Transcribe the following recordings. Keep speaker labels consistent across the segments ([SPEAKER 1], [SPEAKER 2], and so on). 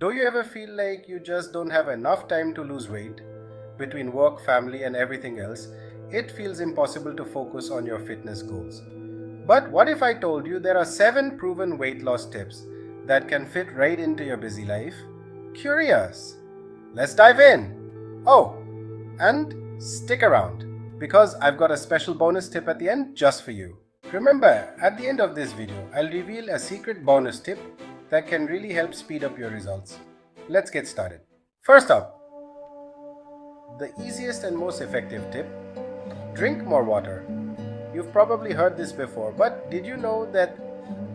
[SPEAKER 1] Do you ever feel like you just don't have enough time to lose weight? Between work, family, and everything else, it feels impossible to focus on your fitness goals. But what if I told you there are 7 proven weight loss tips that can fit right into your busy life? Curious? Let's dive in! Oh, and stick around because I've got a special bonus tip at the end just for you. Remember, at the end of this video, I'll reveal a secret bonus tip that can really help speed up your results. Let's get started. First up, the easiest and most effective tip: drink more water. You've probably heard this before, but did you know that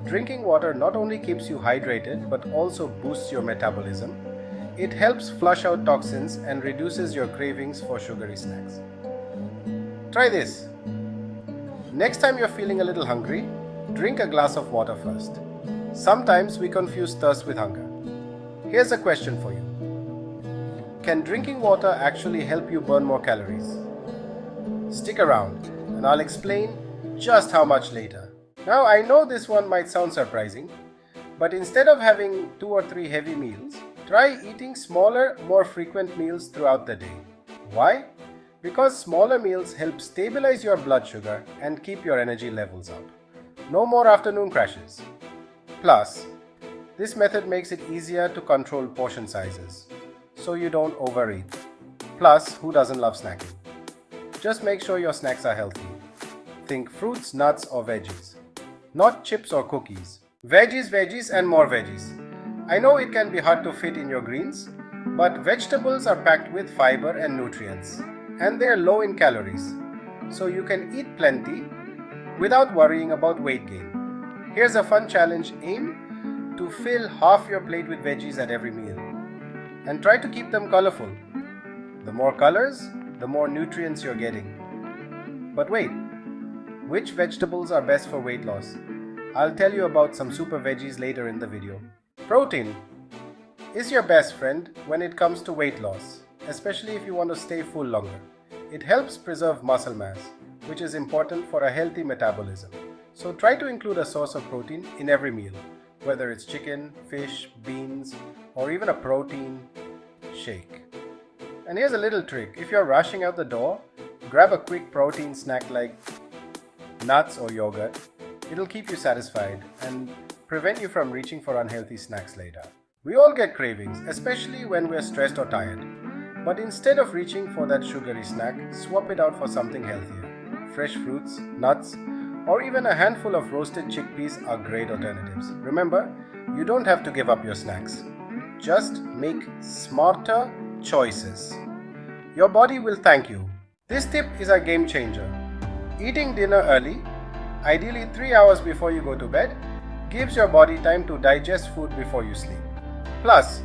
[SPEAKER 1] drinking water not only keeps you hydrated but also boosts your metabolism? It helps flush out toxins and reduces your cravings for sugary snacks. Try this. Next time you're feeling a little hungry, drink a glass of water first. Sometimes we confuse thirst with hunger. Here's a question for you. Can drinking water actually help you burn more calories? Stick around and I'll explain just how much later. Now I know this one might sound surprising, but instead of having 2 or 3 heavy meals, try eating smaller, more frequent meals throughout the day. Why? Because smaller meals help stabilize your blood sugar and keep your energy levels up. No more afternoon crashes. Plus, this method makes it easier to control portion sizes, so you don't overeat. Plus, who doesn't love snacking? Just make sure your snacks are healthy. Think fruits, nuts, or veggies. Not chips or cookies. Veggies, veggies, and more veggies. I know it can be hard to fit in your greens, but vegetables are packed with fiber and nutrients, and they're low in calories, so you can eat plenty without worrying about weight gain. Here's a fun challenge: aim to fill half your plate with veggies at every meal, and try to keep them colorful. The more colors, the more nutrients you're getting. But wait, which vegetables are best for weight loss? I'll tell you about some super veggies later in the video. Protein is your best friend when it comes to weight loss, especially if you want to stay full longer. It helps preserve muscle mass, which is important for a healthy metabolism. So try to include a source of protein in every meal, whether it's chicken, fish, beans, or even a protein shake. And here's a little trick: if you're rushing out the door, grab a quick protein snack like nuts or yogurt. It'll keep you satisfied and prevent you from reaching for unhealthy snacks later. We all get cravings, especially when we're stressed or tired. But instead of reaching for that sugary snack, swap it out for something healthier. Fresh fruits, nuts, or even a handful of roasted chickpeas are great alternatives. Remember, you don't have to give up your snacks. Just make smarter choices. Your body will thank you. This tip is a game changer. Eating dinner early, ideally 3 hours before you go to bed, gives your body time to digest food before you sleep. Plus,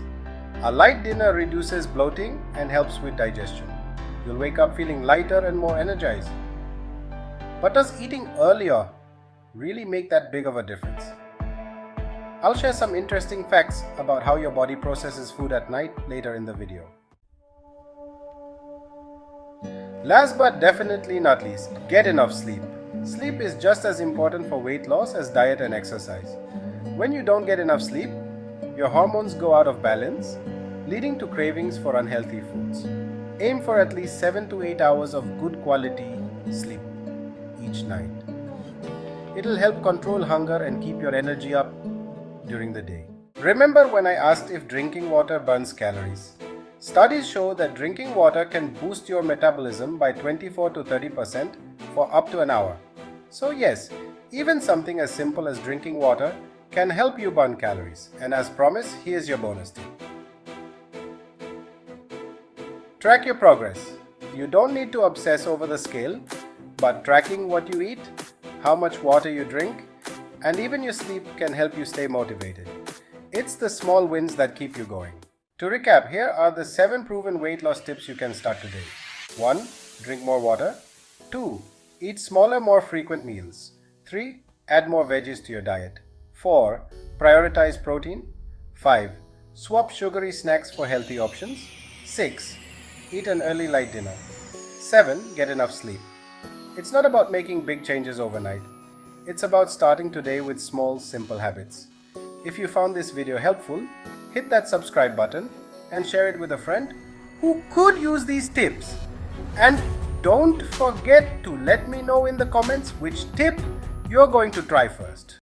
[SPEAKER 1] a light dinner reduces bloating and helps with digestion. You'll wake up feeling lighter and more energized. But does eating earlier really make that big of a difference? I'll share some interesting facts about how your body processes food at night later in the video. Last but definitely not least, get enough sleep. Sleep is just as important for weight loss as diet and exercise. When you don't get enough sleep, your hormones go out of balance, leading to cravings for unhealthy foods. Aim for at least 7 to 8 hours of good quality sleep each night. It'll help control hunger and keep your energy up during the day. Remember when I asked if drinking water burns calories? Studies show that drinking water can boost your metabolism by 24 to 30% for up to an hour. So yes, even something as simple as drinking water can help you burn calories. And as promised, here's your bonus tip. Track your progress. You don't need to obsess over the scale, but tracking what you eat, how much water you drink, and even your sleep can help you stay motivated. It's the small wins that keep you going. To recap, here are the 7 proven weight loss tips you can start today. 1. Drink more water. 2. Eat smaller, more frequent meals. 3. Add more veggies to your diet. 4. Prioritize protein. 5. Swap sugary snacks for healthy options. 6. Eat an early light dinner. 7. Get enough sleep. It's not about making big changes overnight. It's about starting today with small, simple habits. If you found this video helpful, hit that subscribe button and share it with a friend who could use these tips. And don't forget to let me know in the comments which tip you're going to try first.